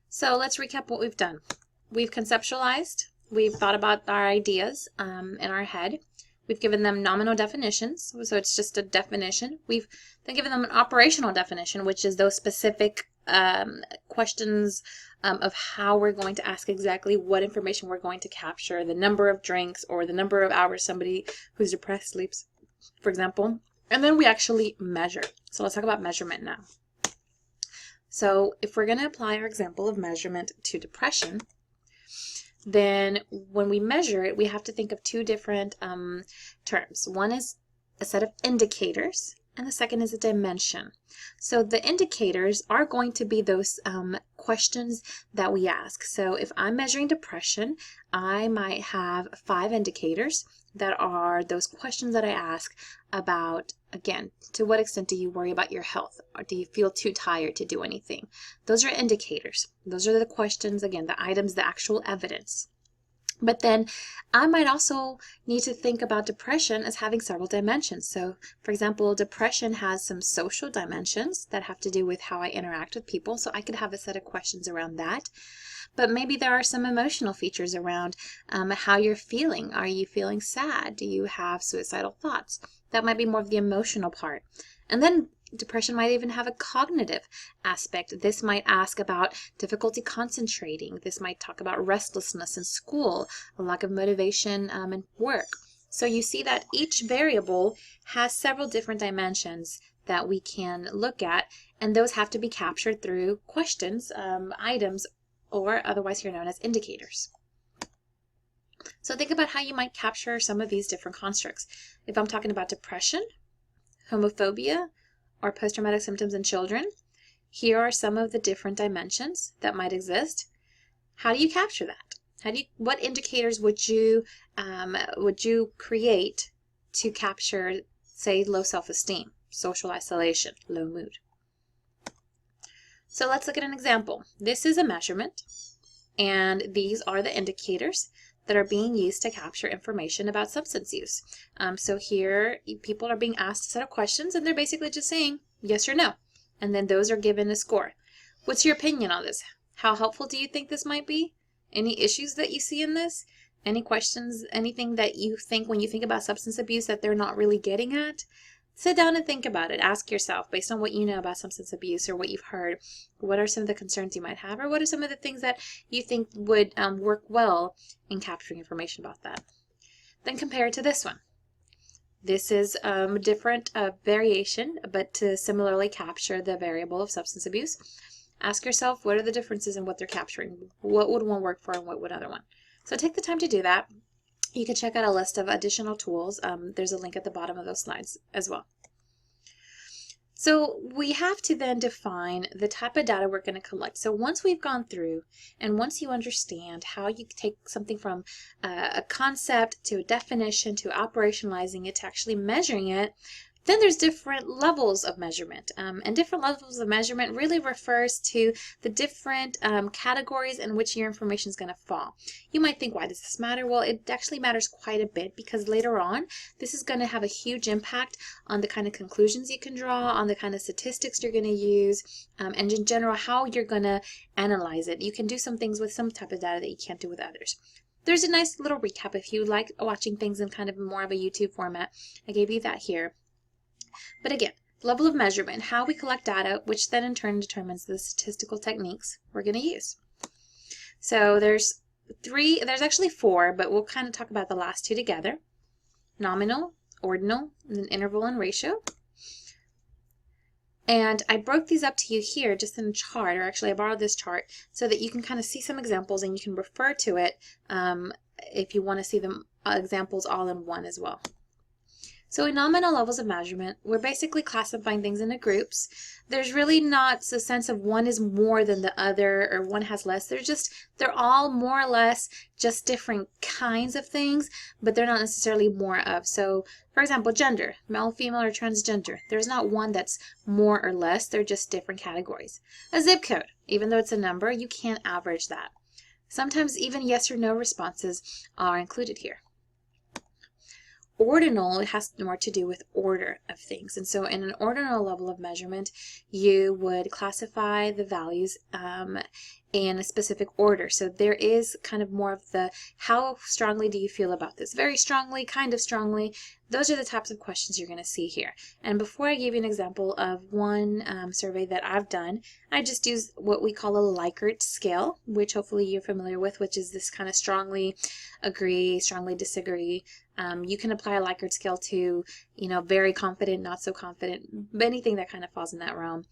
So let's recap what we've done. We've conceptualized, we've thought about our ideas in our head. We've given them nominal definitions, so it's just a definition. We've then given them an operational definition, which is those specific questions of how we're going to ask exactly what information we're going to capture, the number of drinks or the number of hours somebody who's depressed sleeps, for example. And then we actually measure. So let's talk about measurement now. So if we're going to apply our example of measurement to depression, then when we measure it, we have to think of two different terms. One is a set of indicators, and the second is a dimension. So the indicators are going to be those questions that we ask. So if I'm measuring depression, I might have 5 indicators that are those questions that I ask about, again, to what extent do you worry about your health? Or do you feel too tired to do anything? Those are indicators. Those are the questions, again, the items, the actual evidence. But then I might also need to think about depression as having several dimensions. So, for example, depression has some social dimensions that have to do with how I interact with people. So I could have a set of questions around that. But maybe there are some emotional features around how you're feeling. Are you feeling sad? Do you have suicidal thoughts? That might be more of the emotional part. And then depression might even have a cognitive aspect. This might ask about difficulty concentrating. This might talk about restlessness in school, a lack of motivation in work. So you see that each variable has several different dimensions that we can look at, and those have to be captured through questions, items, or otherwise here known as indicators. So think about how you might capture some of these different constructs. If I'm talking about depression, homophobia, or post-traumatic symptoms in children, here are some of the different dimensions that might exist. How do you capture that? What indicators would you create to capture, say, low self-esteem, social isolation, low mood? So let's look at an example. This is a measurement, and these are the indicators that are being used to capture information about substance use. So here, people are being asked a set of questions, and they're basically just saying yes or no. And then those are given a score. What's your opinion on this? How helpful do you think this might be? Any issues that you see in this? Any questions, anything that you think when you think about substance abuse that they're not really getting at? Sit down and think about it. Ask yourself, based on what you know about substance abuse or what you've heard, what are some of the concerns you might have, or what are some of the things that you think would work well in capturing information about that. Then compare it to this one. This is a different variation, but to similarly capture the variable of substance abuse. Ask yourself, what are the differences in what they're capturing? What would one work for and what would another one? So take the time to do that. You can check out a list of additional tools. There's a link at the bottom of those slides as well. So we have to then define the type of data we're going to collect. So once we've gone through and once you understand how you take something from a concept to a definition to operationalizing it to actually measuring it, then there's different levels of measurement. And different levels of measurement really refers to the different categories in which your information is going to fall. You might think, why does this matter? Well, it actually matters quite a bit because later on, this is going to have a huge impact on the kind of conclusions you can draw, on the kind of statistics you're going to use, and in general, how you're going to analyze it. You can do some things with some type of data that you can't do with others. There's a nice little recap if you like watching things in kind of more of a YouTube format. I gave you that here. But again, level of measurement, how we collect data, which then in turn determines the statistical techniques we're going to use. So there's actually 4, but we'll kind of talk about the last 2 together. Nominal, ordinal, and then interval and ratio. And I broke these up to you here just in a chart, or actually I borrowed this chart so that you can kind of see some examples and you can refer to it if you want to see the examples all in one as well. So in nominal levels of measurement, we're basically classifying things into groups. There's really not a sense of one is more than the other or one has less. They're all more or less just different kinds of things, but they're not necessarily more of. So for example, gender, male, female, or transgender. There's not one that's more or less. They're just different categories. A zip code, even though it's a number, you can't average that. Sometimes even yes or no responses are included here. Ordinal has more to do with order of things. And so in an ordinal level of measurement, you would classify the values in a specific order. So there is kind of more of the, how strongly do you feel about this? Very strongly, kind of strongly. Those are the types of questions you're going to see here. And before I give you an example of one survey that I've done, I just use what we call a Likert scale, which hopefully you're familiar with, which is this kind of strongly agree, strongly disagree. You can apply a Likert scale to, very confident, not so confident, anything that kind of falls in that realm.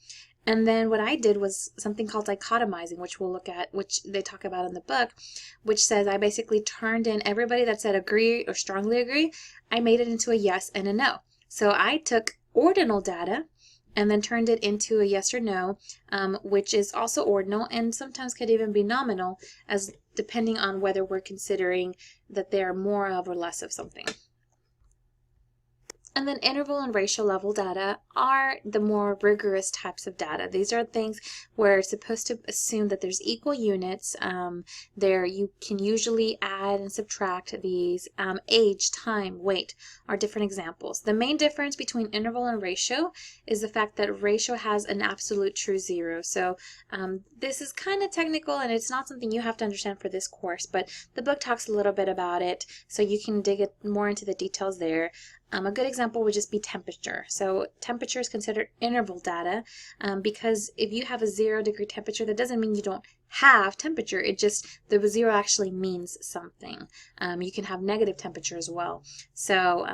And then what I did was something called dichotomizing, which we'll look at, which they talk about in the book, which says I basically turned in everybody that said agree or strongly agree, I made it into a yes and a no. So I took ordinal data and then turned it into a yes or no, which is also ordinal and sometimes could even be nominal, as depending on whether we're considering that they're more of or less of something. And then interval and ratio level data are the more rigorous types of data. These are things where it's supposed to assume that there's equal units. You can usually add and subtract these. Age, time, weight are different examples. The main difference between interval and ratio is the fact that ratio has an absolute true zero. So this is kind of technical and it's not something you have to understand for this course, but the book talks a little bit about it, so you can dig it more into the details there. A good example would just be temperature. So temperature is considered interval data because if you have a 0-degree temperature, that doesn't mean you don't have temperature. It just, the 0 actually means something. You can have negative temperature as well. So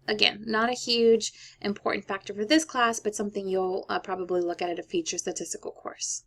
again, not a huge important factor for this class, but something you'll probably look at a future statistical course.